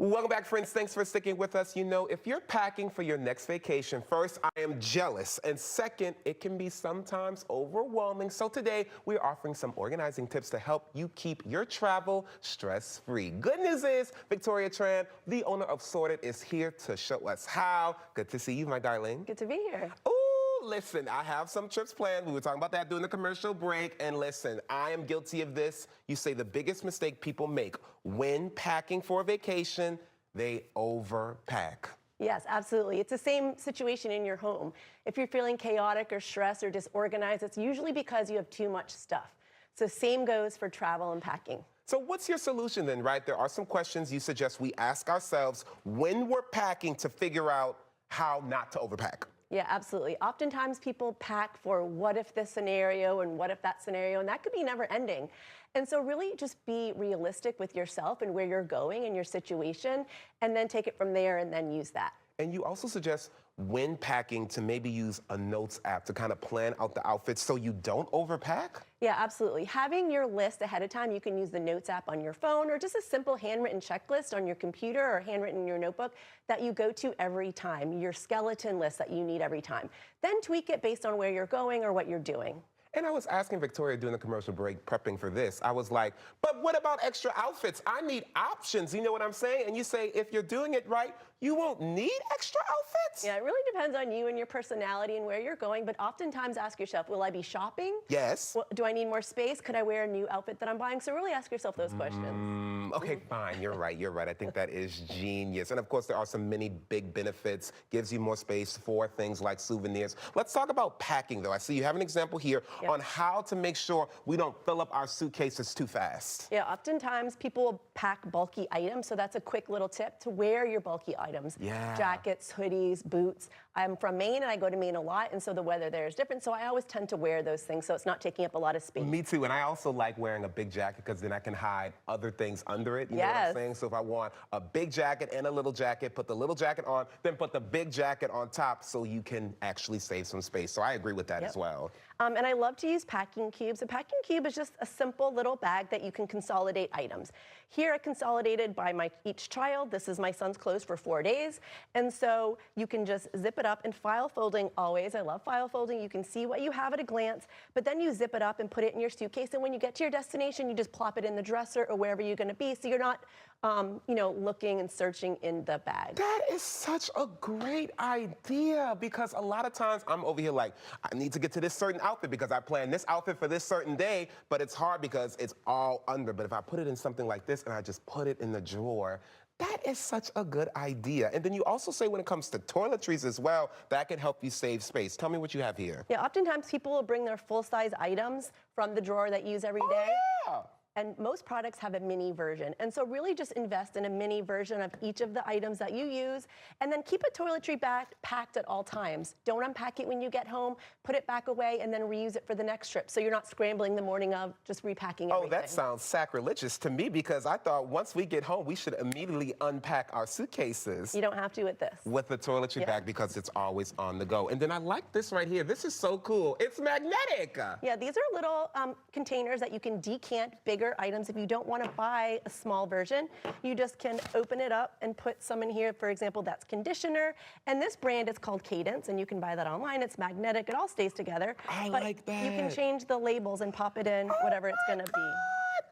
Welcome back, friends. Thanks for sticking with us. You know, if you're packing for your next vacation, first, I am jealous. And second, it can be sometimes overwhelming. So today, we're offering some organizing tips to help you keep your travel stress-free. Good news is, Victoria Tran, the owner of Sorted, is here to show us how. Good to see you, my darling. Good to be here. Ooh, listen, I have some trips planned. We were talking about that during the commercial break. And listen, I am guilty of this. You say the biggest mistake people make when packing for a vacation, they overpack. Yes, absolutely. It's the same situation in your home. If you're feeling chaotic or stressed or disorganized, it's usually because you have too much stuff. So same goes for travel and packing. So what's your solution then, right? There are some questions you suggest we ask ourselves when we're packing to figure out how not to overpack. Yeah, absolutely. Oftentimes people pack for what if this scenario and what if that scenario, and that could be never ending. And so really just be realistic with yourself and where you're going and your situation, and then take it from there and then use that. And you also suggest when packing to maybe use a notes app to kind of plan out the outfits so you don't overpack? Yeah, absolutely. Having your list ahead of time, you can use the notes app on your phone or just a simple handwritten checklist on your computer or handwritten in your notebook that you go to every time, your skeleton list that you need every time. Then tweak it based on where you're going or what you're doing. And I was asking Victoria during the commercial break, prepping for this, I was like, but what about extra outfits? I need options, you know what I'm saying? And you say, if you're doing it right, you won't need extra outfits? Yeah, it really depends on you and your personality and where you're going, but oftentimes ask yourself, will I be shopping? Yes. Do I need more space? Could I wear a new outfit that I'm buying? So really ask yourself those questions. Okay, fine, you're right. I think that is genius. And of course, there are some many big benefits, gives you more space for things like souvenirs. Let's talk about packing though. I see you have an example here on how to make sure we don't fill up our suitcases too fast. Yeah, oftentimes people will pack bulky items, so that's a quick little tip to wear your bulky items. Yeah. Jackets, hoodies, boots. I'm from Maine and I go to Maine a lot, and so the weather there is different, so I always tend to wear those things so it's not taking up a lot of space. Me too, and I also like wearing a big jacket because then I can hide other things under it, you know what I'm saying? So if I want a big jacket and a little jacket, put the little jacket on, then put the big jacket on top so you can actually save some space. So I agree with that as well. And I love to use packing cubes. A packing cube is just a simple little bag that you can consolidate items. Here I consolidated by each child. This is my son's clothes for 4 days. And so you can just zip it up, and file folding always. I love file folding. You can see what you have at a glance, but then you zip it up and put it in your suitcase. And when you get to your destination, you just plop it in the dresser or wherever you're gonna be. So you're not looking and searching in the bag. That is such a great idea because a lot of times I'm over here like, I need to get to this certain outfit because I planned this outfit for this certain day, but it's hard because it's all under. But if I put it in something like this and I just put it in the drawer, that is such a good idea. And then you also say when it comes to toiletries as well, that can help you save space. Tell me what you have here. Yeah, oftentimes people will bring their full-size items from the drawer that you use every day. Yeah. And most products have a mini version. And so really just invest in a mini version of each of the items that you use, and then keep a toiletry bag packed at all times. Don't unpack it when you get home, put it back away, and then reuse it for the next trip. So you're not scrambling the morning of just repacking everything. Oh, that sounds sacrilegious to me because I thought once we get home, we should immediately unpack our suitcases. You don't have to with this. With the toiletry bag because it's always on the go. And then I like this right here. This is so cool. It's magnetic. Yeah, these are little containers that you can decant bigger items. If you don't want to buy a small version, you just can open it up and put some in here. For example, that's conditioner. And this brand is called Cadence, and you can buy that online. It's magnetic. It all stays together. I but like that. You can change the labels and pop it in, whatever it's going to be.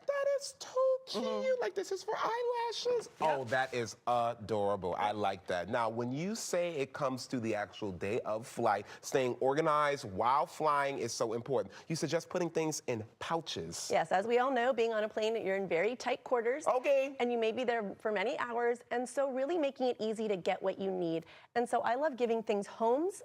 That is too cute. Like this is for eyelashes. Oh, that is adorable. I like that. Now, when you say it comes to the actual day of flight, staying organized while flying is so important. You suggest putting things in pouches. Yes, as we all know, being on a plane, you're in very tight quarters. Okay. And you may be there for many hours. And so really making it easy to get what you need. And so I love giving things homes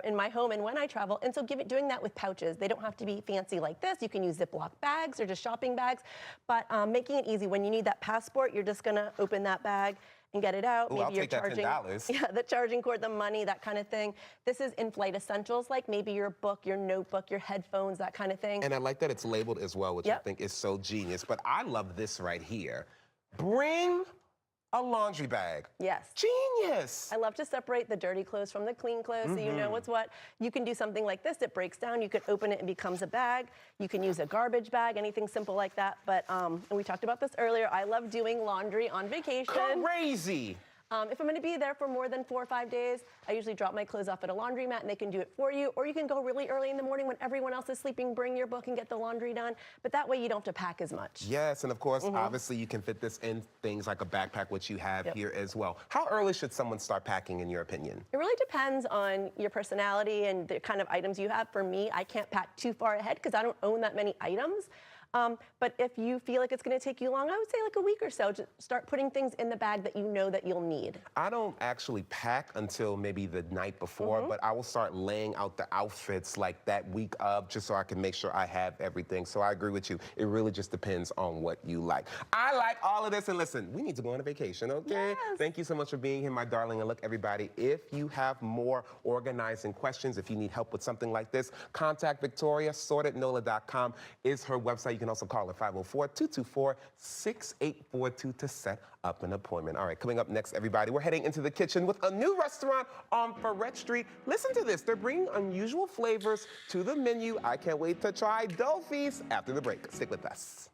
in my home and when I travel, and so doing that with pouches. They don't have to be fancy like this. You can use Ziploc bags or just shopping bags, but making it easy. When you need that passport, you're just gonna open that bag and get it out. Ooh, maybe I'll you're take that charging, $10. yeah, the charging cord, the money, that kind of thing. This is in-flight essentials, like maybe your book, your notebook, your headphones, that kind of thing. And I like that it's labeled as well, which I think is so genius. But I love this right here. Bring A laundry bag. Yes. Genius. I love to separate the dirty clothes from the clean clothes so you know what's what. You can do something like this. It breaks down. You can open it and becomes a bag. You can use a garbage bag, anything simple like that. But and we talked about this earlier. I love doing laundry on vacation. Crazy. If I'm going to be there for more than 4 or 5 days, I usually drop my clothes off at a laundromat and they can do it for you. Or you can go really early in the morning when everyone else is sleeping, bring your book and get the laundry done. But that way you don't have to pack as much. Yes, and of course, obviously you can fit this in things like a backpack, which you have here as well. How early should someone start packing, in your opinion? It really depends on your personality and the kind of items you have. For me, I can't pack too far ahead because I don't own that many items. But if you feel like it's going to take you long, I would say like a week or so to start putting things in the bag that you know that you'll need. I don't actually pack until maybe the night before, but I will start laying out the outfits like that week of, just so I can make sure I have everything. So I agree with you. It really just depends on what you like. I like all of this, and listen, we need to go on a vacation, okay? Yes. Thank you so much for being here, my darling. And look, everybody, if you have more organizing questions, if you need help with something like this, contact Victoria. SortedNola.com is her website. You can also call her 504-224-6842 to set up an appointment. All right, coming up next, everybody, we're heading into the kitchen with a new restaurant on Ferret Street. Listen to this. They're bringing unusual flavors to the menu. I can't wait to try Dough Feast after the break. Stick with us.